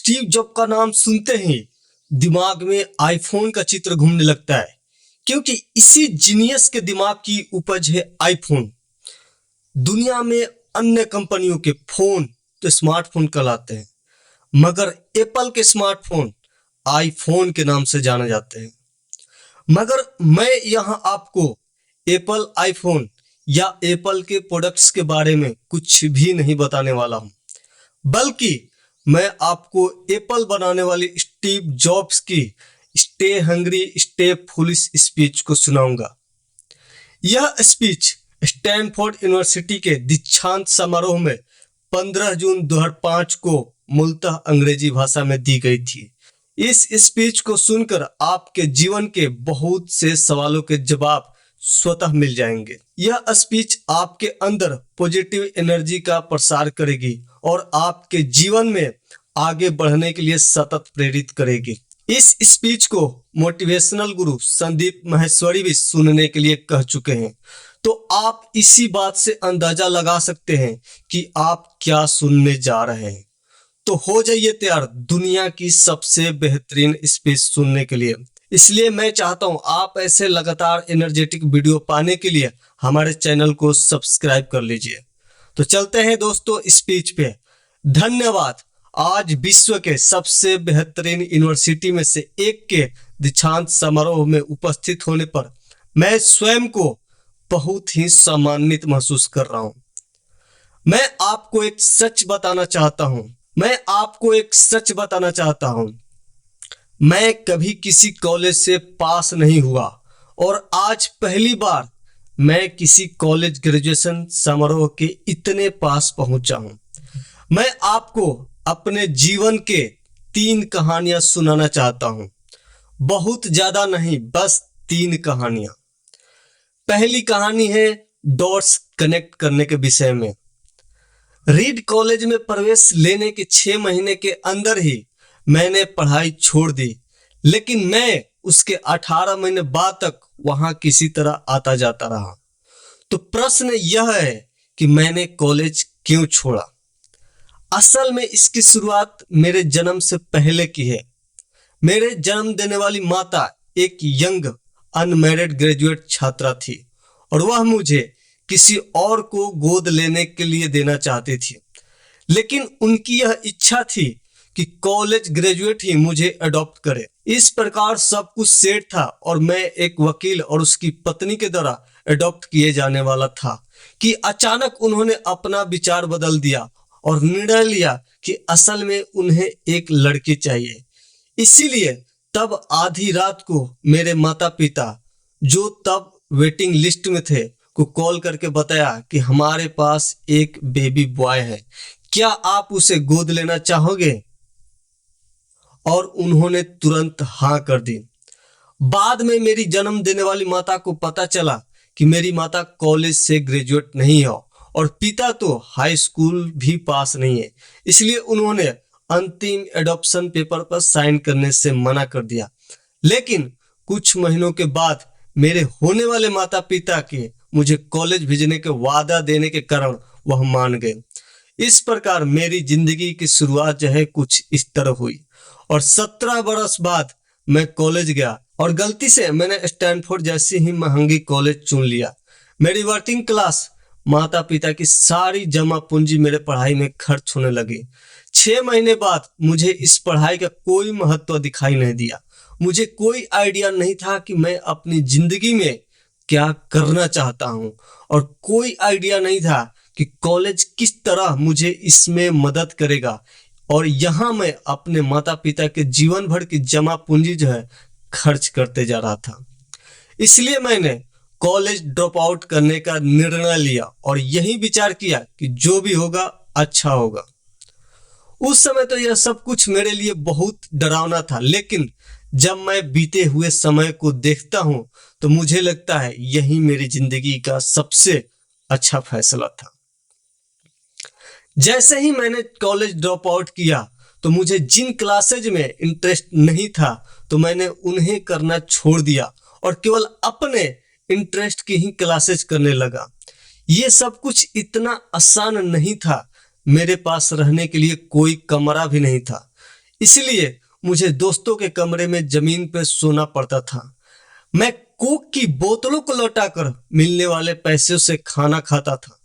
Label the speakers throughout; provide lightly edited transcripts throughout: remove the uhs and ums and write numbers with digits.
Speaker 1: Steve job का नाम सुनते ही दिमाग में आईफोन का चित्र घूमने लगता है, क्योंकि इसी जीनियस के दिमाग की उपज है आईफोन। दुनिया में अन्य कंपनियों के फोन तो स्मार्टफोन कहलाते हैं, मगर एप्पल के स्मार्टफोन आईफोन के नाम से जाने जाते हैं। मगर मैं यहाँ आपको एप्पल आईफोन या एप्पल के प्रोडक्ट्स के बारे में कुछ भी नहीं बताने वाला हूँ, बल्कि मैं आपको एप्पल बनाने वाली स्टीव जॉब्स की stay hungry stay foolish speech को सुनाऊंगा। यह स्पीच स्टैनफोर्ड यूनिवर्सिटी के दीक्षांत समारोह में 15 जून 2005 को मूलतः अंग्रेजी भाषा में दी गई थी। इस स्पीच को सुनकर आपके जीवन के बहुत से सवालों के जवाब स्वतः मिल जाएंगे। यह स्पीच आपके अंदर पॉजिटिव एनर्जी का प्रसार करेगी और आपके जीवन में आगे बढ़ने के लिए सतत प्रेरित करेगी। इस स्पीच को मोटिवेशनल गुरु संदीप माहेश्वरी भी सुनने के लिए कह चुके हैं, तो आप इसी बात से अंदाजा लगा सकते हैं कि आप क्या सुनने जा रहे हैं। तो हो जाइए तैयार दुनिया की सबसे बेहतरीन स्पीच सुनने के लिए। इसलिए मैं चाहता हूं आप ऐसे लगातार एनर्जेटिक वीडियो पाने के लिए हमारे चैनल को सब्सक्राइब कर लीजिए। तो चलते हैं दोस्तों स्पीच पे। धन्यवाद। आज विश्व के सबसे बेहतरीन यूनिवर्सिटी में से एक के दीक्षांत समारोह में उपस्थित होने पर मैं स्वयं को बहुत ही सम्मानित महसूस कर रहा हूं। मैं आपको एक सच बताना चाहता हूं। मैं कभी किसी कॉलेज से पास नहीं हुआ और आज पहली बार मैं किसी कॉलेज ग्रेजुएशन समारोह के इतने पास पहुंचा हूं। मैं आपको अपने जीवन के 3 कहानियां सुनाना चाहता हूं। बहुत ज्यादा नहीं, बस 3 कहानियां। पहली कहानी है डॉट्स कनेक्ट करने के विषय में। रीड कॉलेज में प्रवेश लेने के 6 महीने के अंदर ही मैंने पढ़ाई छोड़ दी, लेकिन मैं उसके 18 महीने बाद तक वहां किसी तरह आता जाता रहा। तो प्रश्न यह है कि मैंने कॉलेज क्यों छोड़ा। असल में इसकी शुरुआत मेरे जन्म से पहले की है। मेरे जन्म देने वाली माता एक यंग अनमैरिड ग्रेजुएट छात्रा थी और वह मुझे किसी और को गोद लेने के लिए देना चाहती थी, लेकिन उनकी यह इच्छा थी कि कॉलेज ग्रेजुएट ही मुझे अडॉप्ट करे। इस प्रकार सब कुछ सेट था और मैं एक वकील और उसकी पत्नी के द्वारा अडॉप्ट किए जाने वाला था कि अचानक उन्होंने अपना विचार बदल दिया और निर्णय लिया कि असल में उन्हें एक लड़की चाहिए। इसीलिए तब आधी रात को मेरे माता पिता, जो तब वेटिंग लिस्ट में थे, को कॉल करके बताया कि हमारे पास एक बेबी बॉय है, क्या आप उसे गोद लेना चाहोगे? और उन्होंने तुरंत हाँ कर दी। बाद में मेरी जन्म देने वाली माता को पता चला कि मेरी माता कॉलेज से ग्रेजुएट नहीं है और पिता तो हाई स्कूल भी पास नहीं है, इसलिए उन्होंने अंतिम एडॉप्शन पेपर पर साइन करने से मना कर दिया। लेकिन कुछ महीनों के बाद मेरे होने वाले माता पिता के मुझे कॉलेज भेजने के वादा देने के कारण वह मान गए। इस प्रकार मेरी जिंदगी की शुरुआत जो है कुछ इस तरह हुई और 17 बरस बाद मैं कॉलेज गया और गलती से मैंने स्टैनफोर्ड जैसी ही महंगी कॉलेज चुन लिया। मेरी वर्किंग क्लास माता पिता की सारी जमा पूंजी मेरे पढ़ाई में खर्च होने लगी। 6 महीने बाद मुझे इस पढ़ाई का कोई महत्व दिखाई नहीं दिया। मुझे कोई आइडिया नहीं था कि मैं अपनी जिंदगी में क्या करना चाहता हूं और कोई आइडिया नहीं था कि कॉलेज किस तरह मुझे इसमें मदद करेगा। और यहाँ मैं अपने माता पिता के जीवन भर की जमा पूंजी जो है खर्च करते जा रहा था। इसलिए मैंने कॉलेज ड्रॉप आउट करने का निर्णय लिया और यही विचार किया कि जो भी होगा अच्छा होगा। उस समय तो यह सब कुछ मेरे लिए बहुत डरावना था, लेकिन जब मैं बीते हुए समय को देखता हूं तो मुझे लगता है यही मेरी जिंदगी का सबसे अच्छा फैसला था। जैसे ही मैंने कॉलेज ड्रॉप आउट किया तो मुझे जिन क्लासेज में इंटरेस्ट नहीं था तो मैंने उन्हें करना छोड़ दिया और केवल अपने इंटरेस्ट की ही क्लासेज करने लगा। ये सब कुछ इतना आसान नहीं था। मेरे पास रहने के लिए कोई कमरा भी नहीं था। इसलिए मुझे दोस्तों के कमरे में जमीन पर सोना पड़ता था। मैं कोक की बोतलों को लौटाकर मिलने वाले पैसों से खाना खाता था।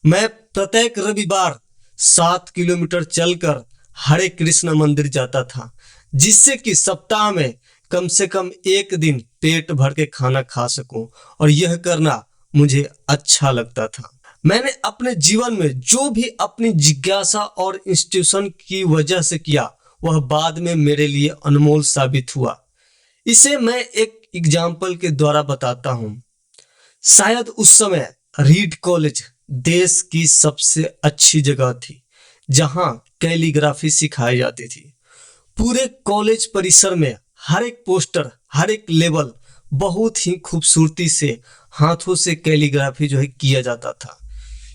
Speaker 1: मैं प्रत्येक रविवार 7 किलोमीटर चलकर हरे कृष्ण मंदिर जाता था, जिससे कि सप्ताह में कम से कम एक दिन पेट भर के खाना खा सकूं, और यह करना मुझे अच्छा लगता था। मैंने अपने जीवन में जो भी अपनी जिज्ञासा और इंस्टीट्यूशन की वजह से किया, वह बाद में मेरे लिए अनमोल साबित हुआ। इसे मैं एक एग्जाम्पल के द्वारा बताता हूं। शायद उस समय रीड कॉलेज देश की सबसे अच्छी जगह थी जहां कैलीग्राफी सिखाई जाती थी। पूरे कॉलेज परिसर में हर एक पोस्टर, हर एक लेवल बहुत ही खूबसूरती से हाथों से कैलीग्राफी किया जाता था।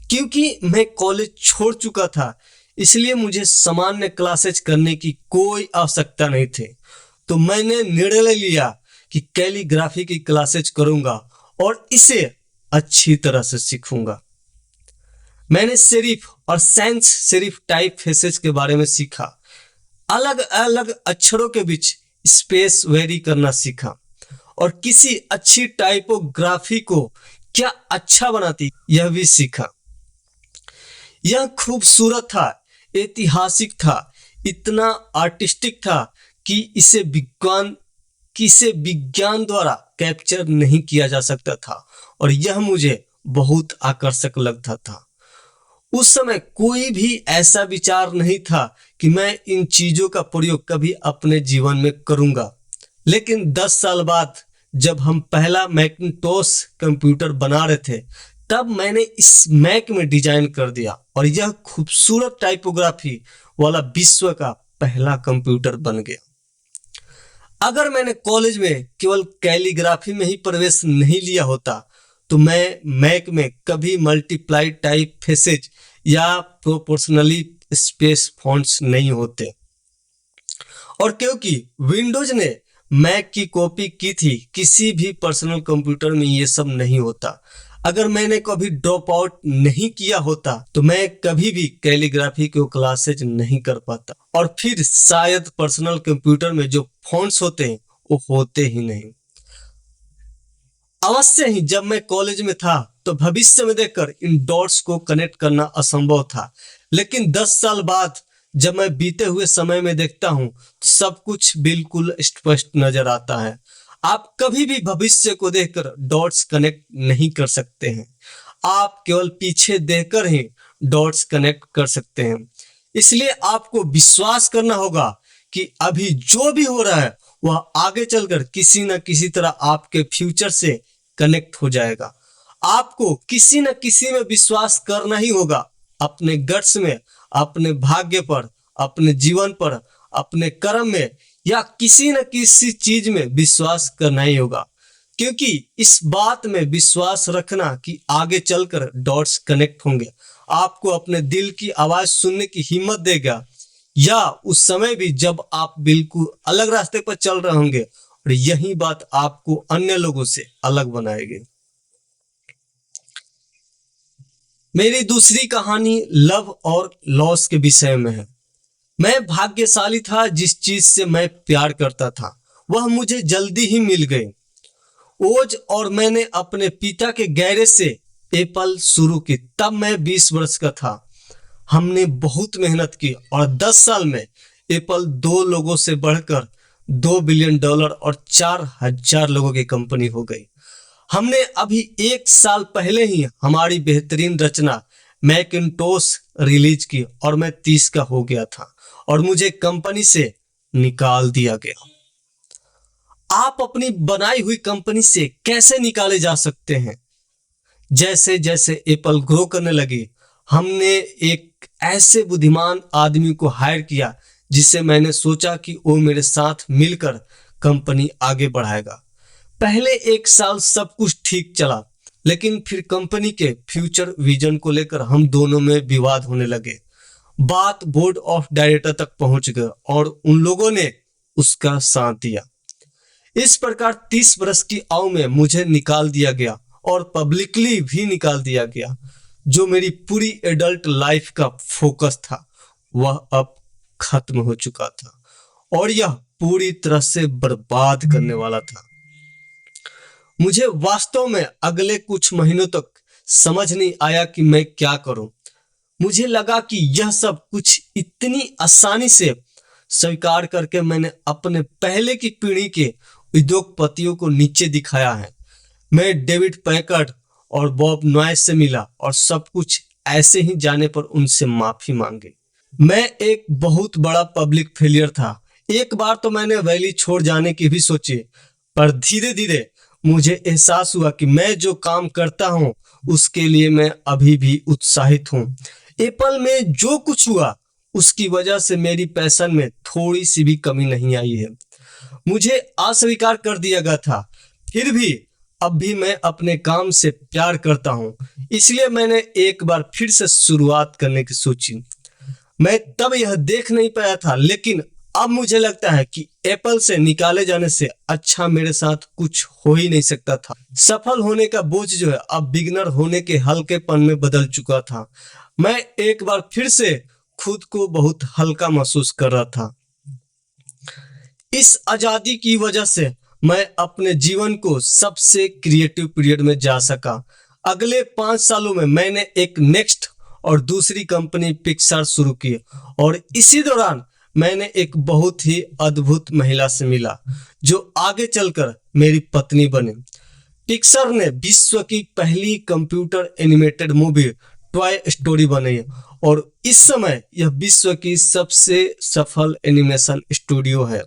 Speaker 1: क्योंकि मैं कॉलेज छोड़ चुका था, इसलिए मुझे सामान्य क्लासेज करने की कोई आवश्यकता नहीं थी। तो मैंने निर्णय लिया कि कैलीग्राफी की क्लासेज करूंगा और इसे अच्छी तरह से सीखूंगा। मैंने सेरिफ और सैंस सेरिफ टाइप फेसेज के बारे में सीखा। अलग अलग अक्षरों के बीच स्पेस वेरी करना सीखा, और किसी अच्छी टाइपोग्राफी को क्या अच्छा बनाती यह भी सीखा। यह खूबसूरत था, ऐतिहासिक था, इतना आर्टिस्टिक था कि इसे विज्ञान द्वारा कैप्चर नहीं किया जा सकता था, और यह मुझे बहुत आकर्षक लगता था। उस समय कोई भी ऐसा विचार नहीं था कि मैं इन चीजों का प्रयोग कभी अपने जीवन में करूंगा। लेकिन 10 साल बाद जब हम पहला मैकिंटोश कंप्यूटर बना रहे थे, तब मैंने इस मैक में डिजाइन कर दिया, और यह खूबसूरत टाइपोग्राफी वाला विश्व का पहला कंप्यूटर बन गया। अगर मैंने कॉलेज में केवल कैलीग्राफी में ही प्रवेश नहीं लिया होता, तो मैं मैक में कभी मल्टीप्लाई टाइप फेसेज या प्रोपोर्शनली स्पेस फॉन्ट्स नहीं होते। और क्योंकि विंडोज ने मैक की कॉपी की थी, किसी भी पर्सनल कंप्यूटर में ये सब नहीं होता। अगर मैंने कभी ड्रॉप आउट नहीं किया होता, तो मैं कभी भी कैलीग्राफी को क्लासेज नहीं कर पाता, और फिर शायद पर्सनल कंप्यूटर में जो फॉन्ट्स होते हैं वो होते ही नहीं। अवश्य ही जब मैं कॉलेज में था तो भविष्य में देखकर इन डॉट्स को कनेक्ट करना असंभव था, लेकिन 10 साल बाद जब मैं बीते हुए समय में देखता हूं तो सब कुछ बिल्कुल स्पष्ट नजर आता है। आप कभी भी भविष्य को देखकर डॉट्स कनेक्ट नहीं कर सकते हैं, आप केवल पीछे देखकर ही डॉट्स कनेक्ट कर सकते हैं। इसलिए आपको विश्वास करना होगा कि अभी जो भी हो रहा है वह आगे चलकर किसी न किसी तरह आपके फ्यूचर से कनेक्ट हो जाएगा। आपको किसी न किसी में विश्वास करना ही होगा, अपने गट्स में, अपने भाग्य पर, अपने जीवन पर, अपने कर्म में, या किसी न किसी चीज में विश्वास करना ही होगा। क्योंकि इस बात में विश्वास रखना कि आगे चलकर डॉट्स कनेक्ट होंगे, आपको अपने दिल की आवाज सुनने की हिम्मत देगा, या उस समय भी जब आप बिल्कुल अलग रास्ते पर चल रहे होंगे, और यही बात आपको अन्य लोगों से अलग बनाएगी। मेरी दूसरी कहानी लव और लॉस के विषय में है। मैं भाग्यशाली था, जिस चीज से मैं प्यार करता था वह मुझे जल्दी ही मिल गई। ओज और मैंने अपने पिता के गैरेज से एप्पल शुरू की, तब मैं 20 वर्ष का था। हमने बहुत मेहनत की और 10 साल में एप्पल 2 लोगों से बढ़कर $2 बिलियन और 4000 लोगों की कंपनी हो गई। हमने अभी 1 साल पहले ही हमारी बेहतरीन रचना मैकिंटोश रिलीज की, और मैं 30 का हो गया था और मुझे कंपनी से निकाल दिया गया। आप अपनी बनाई हुई कंपनी से कैसे निकाले जा सकते हैं? जैसे जैसे एप्पल ग्रो करने लगी, हमने एक ऐसे बुद्धिमान आदमी को हायर किया जिसे मैंने सोचा कि वो मेरे साथ मिलकर कंपनी आगे बढ़ाएगा। पहले 1 साल सब कुछ ठीक चला, लेकिन फिर कंपनी के फ्यूचर विजन को लेकर हम दोनों में विवाद होने लगे। बात बोर्ड ऑफ डायरेक्टर तक पहुंच गई और उन लोगों ने उसका साथ दिया। इस प्रकार 30 वर्ष की आयु में मुझे निकाल दिया गया और पब्लिकली भी निकाल दिया गया। जो मेरी पूरी एडल्ट लाइफ का फोकस था वह अब खत्म हो चुका था, और यह पूरी तरह से बर्बाद करने वाला था। मुझे वास्तव में अगले कुछ महीनों तक समझ नहीं आया कि मैं क्या करूं। मुझे लगा कि यह सब कुछ इतनी आसानी से स्वीकार करके मैंने अपने पहले की पीढ़ी के उद्योगपतियों को नीचे दिखाया है। मैं डेविड पैकर्ड और बॉब नॉयस से मिला और सब कुछ ऐसे ही जाने पर उनसे माफी मांगी। मैं एक बहुत बड़ा पब्लिक फेलियर था। एक बार तो मैंने वैली छोड़ जाने की भी सोची, पर धीरे धीरे मुझे एहसास हुआ कि मैं जो काम करता हूँ उसके लिए मैं अभी भी उत्साहित हूँ। एप्पल में जो कुछ हुआ उसकी वजह से मेरी पैशन में थोड़ी सी भी कमी नहीं आई है। मुझे अस्वीकार कर दिया गया था, फिर भी अब भी मैं अपने काम से प्यार करता हूँ, इसलिए मैंने एक बार फिर से शुरुआत करने की सोची। मैं तब यह देख नहीं पाया था, लेकिन अब मुझे लगता है कि एप्पल से निकाले जाने से अच्छा मेरे साथ कुछ हो ही नहीं सकता था। सफल होने का बोझ जो है अब बिगिनर होने के हल्केपन में बदल चुका था। मैं एक बार फिर से खुद को बहुत हल्का महसूस कर रहा था। इस आजादी की वजह से मैं अपने जीवन को सबसे क्रिएटिव पीरियड में जा सका। अगले 5 सालों में मैंने एक नेक्स्ट और दूसरी कंपनी पिक्सार शुरू की और इसी दौरान मैंने एक बहुत ही अद्भुत महिला से मिला जो आगे चलकर मेरी पत्नी बनी। पिक्सार ने विश्व की पहली computer animated movie toy story बनाई और इस समय यह विश्व की सबसे सफल एनिमेशन स्टूडियो है।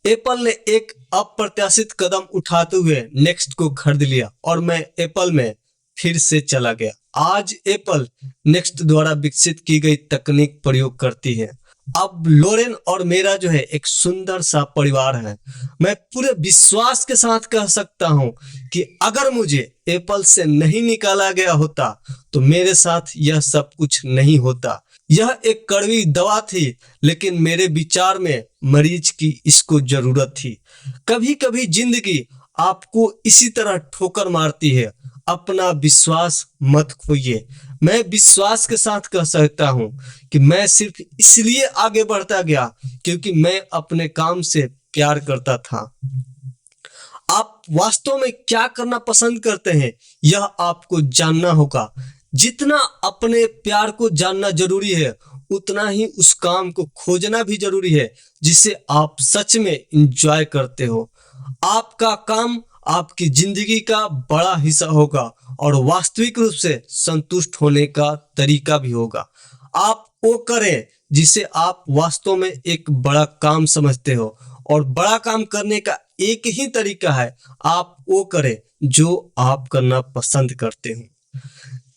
Speaker 1: एप्पल ने एक अप्रत्याशित कदम उठाते हुए नेक्स्ट को खरीद लिया और मैं एप्पल में फिर से चला गया। आज एप्पल नेक्स्ट द्वारा विकसित की गई तकनीक प्रयोग करती है। अब लोरेन और मेरा जो है एक सुंदर सा परिवार है। मैं पूरे विश्वास के साथ कह सकता हूं कि अगर मुझे एप्पल से नहीं निकाला गया होता तो मेरे साथ यह सब कुछ नहीं होता। यह एक कड़वी दवा थी, लेकिन मेरे विचार में मरीज की इसको जरूरत थी। कभी कभी जिंदगी आपको इसी तरह ठोकर मारती है। अपना विश्वास मत खोइए। मैं विश्वास के साथ कह सकता हूं कि मैं सिर्फ इसलिए आगे बढ़ता गया क्योंकि मैं अपने काम से प्यार करता था। आप वास्तव में क्या करना पसंद करते हैं यह आपको जानना होगा। जितना अपने प्यार को जानना जरूरी है उतना ही उस काम को खोजना भी जरूरी है जिसे आप सच में एंजॉय करते हो। आपका काम आपकी जिंदगी का बड़ा हिस्सा होगा और वास्तविक रूप से संतुष्ट होने का तरीका भी होगा। आप वो करें जिसे आप वास्तव में एक बड़ा काम समझते हो और बड़ा काम करने का एक ही तरीका है, आप वो करें जो आप करना पसंद करते हो।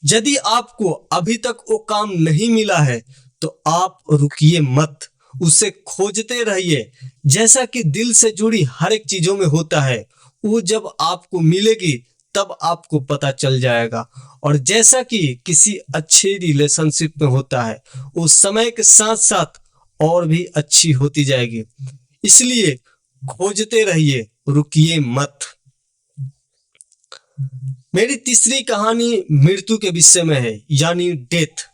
Speaker 1: यदि आपको अभी तक वो काम नहीं मिला है तो आप रुकिए मत, उसे खोजते रहिए। जैसा कि दिल से जुड़ी हर एक चीजों में होता है, वो जब आपको मिलेगी तब आपको पता चल जाएगा। और जैसा कि किसी अच्छे रिलेशनशिप में होता है, वो समय के साथ साथ और भी अच्छी होती जाएगी। इसलिए खोजते रहिए, रुकिए मत। मेरी तीसरी कहानी मृत्यु के विषय में है, यानी डेथ।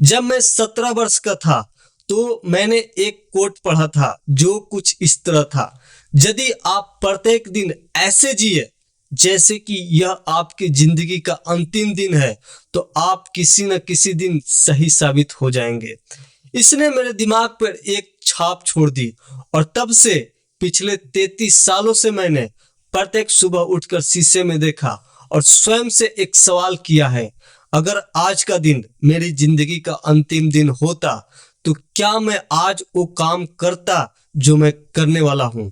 Speaker 1: जब मैं 17 वर्ष का था तो मैंने एक कोट पढ़ा था जो कुछ इस तरह था, यदि आप प्रत्येक दिन ऐसे जिए जैसे कि यह आपकी जिंदगी का अंतिम दिन है तो आप किसी न किसी दिन सही साबित हो जाएंगे। इसने मेरे दिमाग पर एक छाप छोड़ दी और तब से पिछले 33 सालों से मैंने प्रत्येक सुबह उठकर शीशे में देखा और स्वयं से एक सवाल किया है, अगर आज का दिन मेरी जिंदगी का अंतिम दिन होता तो क्या मैं आज वो काम करता जो मैं करने वाला हूं।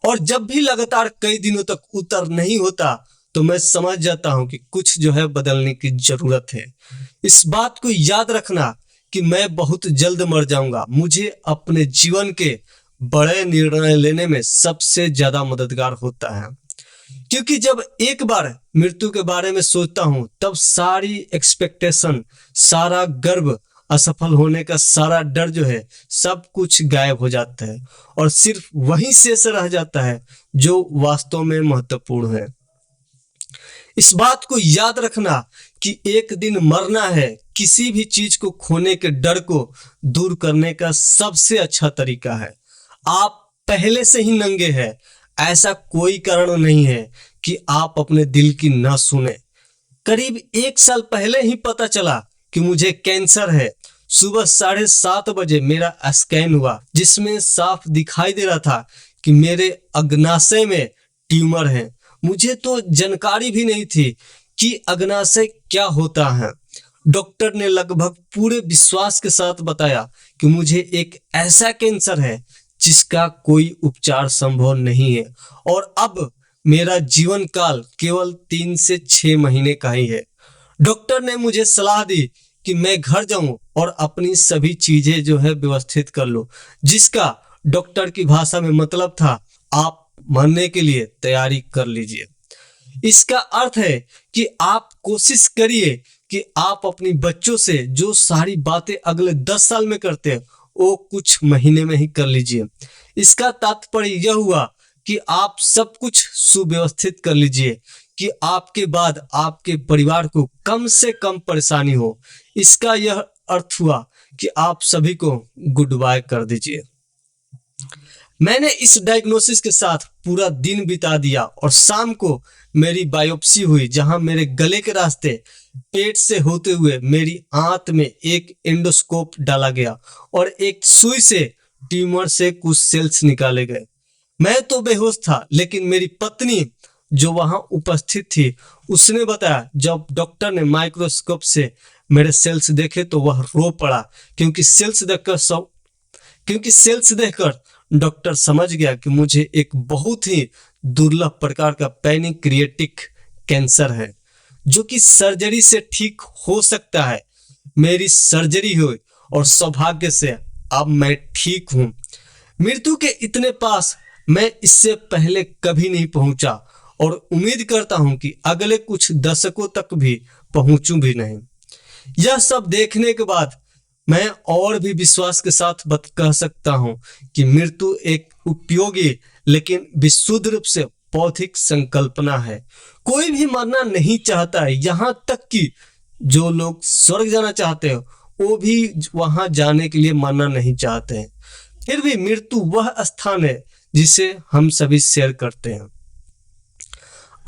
Speaker 1: और जब भी लगातार कई दिनों तक उत्तर नहीं होता तो मैं समझ जाता हूं कि कुछ जो है बदलने की जरूरत है। इस बात को याद रखना कि मैं बहुत जल्द मर जाऊंगा मुझे अपने जीवन के बड़े निर्णय लेने में सबसे ज्यादा मददगार होता है, क्योंकि जब एक बार मृत्यु के बारे में सोचता हूं तब सारी एक्सपेक्टेशन, सारा गर्व, असफल होने का सारा डर जो है सब कुछ गायब हो जाता है और सिर्फ वही शेष रह जाता है जो वास्तव में महत्वपूर्ण है। इस बात को याद रखना कि एक दिन मरना है किसी भी चीज को खोने के डर को दूर करने का सबसे अच्छा तरीका है। आप पहले से ही नंगे हैं। ऐसा कोई कारण नहीं है कि आप अपने दिल की ना सुने। करीब 1 साल पहले ही पता चला कि मुझे कैंसर है। सुबह 7:30 बजे मेरा स्कैन हुआ, जिसमें साफ दिखाई दे रहा था कि मेरे अग्नाशय में ट्यूमर है। मुझे तो जानकारी भी नहीं थी कि अग्नाशय क्या होता है। डॉक्टर ने लगभग पूरे विश्वास के साथ बताया कि मुझे एक ऐसा कैंसर है जिसका कोई उपचार संभव नहीं है और अब मेरा जीवन काल केवल 3 से 6 महीने का ही है। डॉक्टर ने मुझे सलाह दी कि मैं घर जाऊं और अपनी सभी चीजें जो है व्यवस्थित कर लूं, जिसका डॉक्टर की भाषा में मतलब था, आप मरने के लिए तैयारी कर लीजिए। इसका अर्थ है कि आप कोशिश करिए कि आप अपनी बच्चों से जो सारी बातें अगले 10 साल में करते हैं वो कुछ महीने में ही कर लीजिए। इसका तात्पर्य यह हुआ कि आप सब कुछ सुव्यवस्थित कर लीजिए कि आपके बाद आपके परिवार को कम से कम परेशानी हो। इसका यह अर्थ हुआ कि आप सभी को गुड बाय कर दीजिए। मैंने इस डायग्नोसिस के साथ पूरा दिन बिता दिया और शाम को मेरी बायोप्सी हुई, जहां मेरे गले के रास्ते पेट से होते हुए मेरी आंत में एक एंडोस्कोप डाला गया और एक सुई से ट्यूमर से कुछ सेल्स निकाले गए। मैं तो बेहोश था, लेकिन मेरी पत्नी जो वहां उपस्थित थी उसने बताया, जब डॉक्टर ने माइक्रोस्कोप से मेरे सेल्स देखे तो वह रो पड़ा, क्योंकि सेल्स देखकर डॉक्टर समझ गया कि मुझे एक बहुत ही दुर्लभ प्रकार का पैनक्रियाटिक कैंसर है, जो कि सर्जरी से ठीक हो सकता है। मेरी सर्जरी हुई और सौभाग्य से अब मैं ठीक हूं। मृत्यु के इतने पास मैं इससे पहले कभी नहीं पहुंचा और उम्मीद करता हूं कि अगले कुछ दशकों तक भी पहुंचूं भी नहीं। यह सब देखने के बाद मैं और भी विश्वास के साथ कह सकता हूं कि मृत्यु एक उपयोगी लेकिन विशुद्ध रूप से भौतिक संकल्पना है। कोई भी मरना नहीं चाहता है, यहाँ तक कि जो लोग स्वर्ग जाना चाहते हैं वो भी वहां जाने के लिए मरना नहीं चाहते हैं। फिर भी मृत्यु वह स्थान है जिसे हम सभी शेयर करते हैं।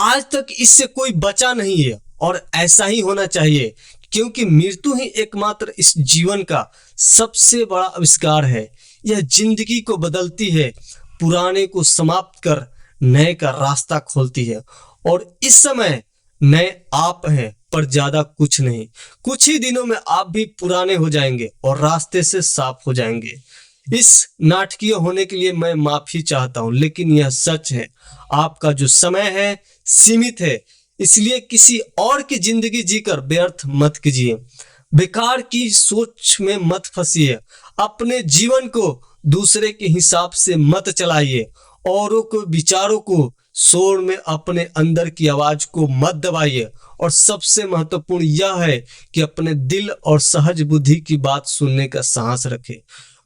Speaker 1: आज तक इससे कोई बचा नहीं है और ऐसा ही होना चाहिए, क्योंकि मृत्यु ही एकमात्र इस जीवन का सबसे बड़ा आविष्कार है। यह जिंदगी को बदलती है, पुराने को समाप्त कर नए का रास्ता खोलती है और इस समय नए आप हैं, पर ज्यादा कुछ नहीं। कुछ ही दिनों में आप भी पुराने हो जाएंगे और रास्ते से साफ हो जाएंगे। इस नाटकीय होने के लिए मैं माफी चाहता हूं, लेकिन यह सच है। आपका जो समय है सीमित है, इसलिए किसी और की जिंदगी जीकर व्यर्थ मत कीजिए। बेकार की सोच में मत फंसिए। अपने जीवन को दूसरे के हिसाब से मत चलाइए। औरों के विचारों को शोर में अपने अंदर की आवाज को मत दबाइए। और सबसे महत्वपूर्ण यह है कि अपने दिल और सहज बुद्धि की बात सुनने का साहस रखें।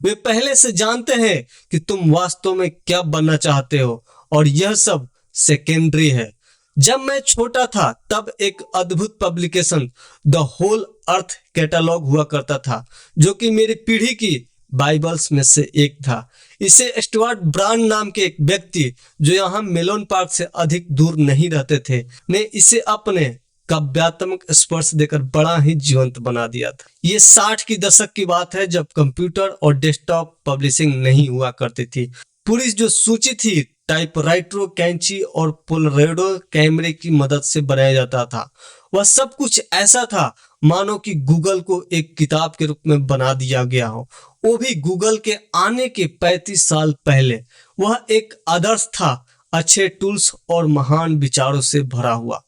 Speaker 1: वे पहले से जानते हैं कि तुम वास्तव में क्या बनना चाहते हो और यह सब सेकेंडरी है। जब मैं छोटा था तब एक अद्भुत publication the whole earth catalog हुआ करता था, जो कि मेरी पीढ़ी की बाइबल्स में से एक था। इसे स्टुअर्ट ब्रांड नाम के एक व्यक्ति, जो यहाँ मेलोन पार्क से अधिक दूर नहीं रहते थे, ने इसे अपने काव्यात्मक स्पर्श देकर बड़ा ही जीवंत बना दिया था। ये 60 की दशक की बात है, जब कंप्यूटर और डेस्कटॉप पब्लिशिंग नहीं हुआ करती थी। पूरी जो सूची थी टाइपराइटरों, कैंची और पोलरॉइड कैमरे की मदद से बनाया जाता था। वह सब कुछ ऐसा था मानो कि गूगल को एक किताब के रूप में बना दिया गया हो, वो भी गूगल के आने के 35 साल पहले। वह एक आदर्श था, अच्छे टूल्स और महान विचारों से भरा हुआ।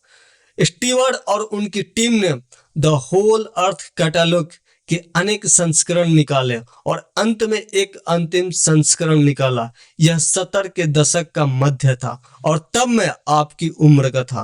Speaker 1: स्टीवर्ड और उनकी टीम ने द होल अर्थ कैटलॉग के अनेक संस्करण निकाले और अंत में एक अंतिम संस्करण निकाला। यह 70 के दशक का मध्य था और तब मैं आपकी उम्र का था।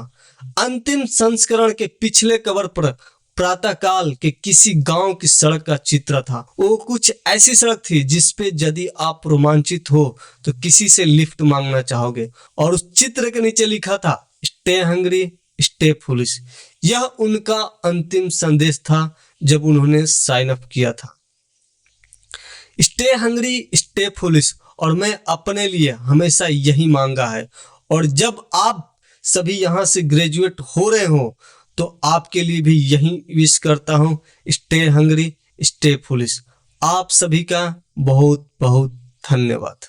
Speaker 1: अंतिम संस्करण के पिछले कवर पर प्रातःकाल के किसी गांव की सड़क का चित्र था। वो कुछ ऐसी सड़क थी जिसपे यदि आप रोमांचित हो तो किसी से लिफ्ट मांगना चाहोगे, और उस चित्र के नीचे लिखा था, स्टे हंग्री स्टे फूलिश। यह उनका अंतिम संदेश था जब उन्होंने साइन अप किया था। स्टे हंग्री स्टे फूलिश और मैं अपने लिए हमेशा यही मांगा है। और जब आप सभी यहाँ से ग्रेजुएट हो रहे हो तो आपके लिए भी यही विश करता हूँ, स्टे हंग्री, स्टे फुलिश। आप सभी का बहुत बहुत धन्यवाद।